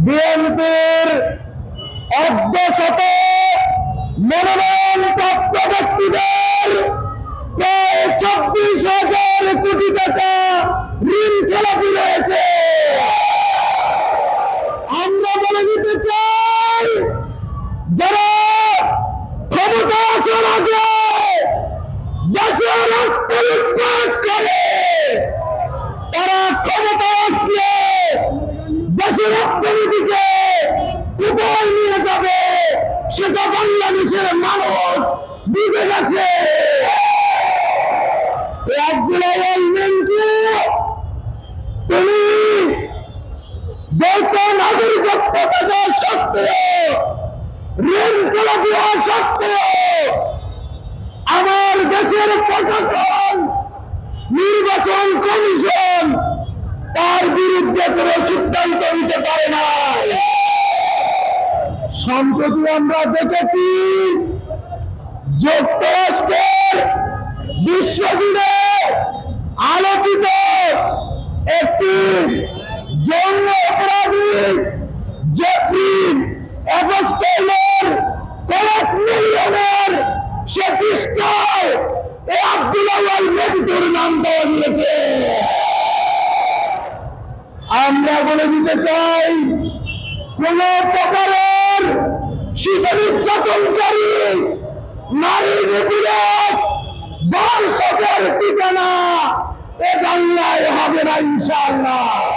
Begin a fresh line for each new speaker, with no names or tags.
বিএনপির অর্ধশত মনোনয়নপ্রাপ্ত ব্যক্তিদের প্রায় ২৪,০০০ কোটি টাকা ঋণ খেলাপি রয়েছে। আমরা বলে দিতে চাই, যারা ক্ষমতা আসার আগে দেশের রক্ত লুটপাট করে, তারা ক্ষমতা আসলে দেশের অর্থনীতিকে কোথায় নিয়ে যাবে সেটা বাংলাদেশের মানুষ বুঝে গেছে। আব্দুল আওয়াল মিন্টু, তুমি দ্বৈত নাগরিকত্ব থাকা সত্ত্বেও, ঋণ খেলাপি হওয়া সত্ত্বেও আমার দেশের প্রশাসন, নির্বাচন কমিশন তার বিরুদ্ধে কোনো সিদ্ধান্ত নিতে পারে না। সম্প্রতি আমরা দেখেছি যুক্তরাষ্ট্রের বিশ্বজুড়ে আলোচিত একটি যৌন অপরাধী জেফ্রি এপস্টাইনের কয়েক মিলিয়নের সে পৃষ্ঠায় এই আব্দুল আওয়াল মিন্টুর নাম দেওয়া দিয়েছে। আমরা বলে দিতে চাই, কোন প্রকারের শিশু নির্যাতনকারী, নারী নিপীড়ক, ধর্ষকের ঠিকানা এ বাংলায় হবে না ইনশাআল্লাহ।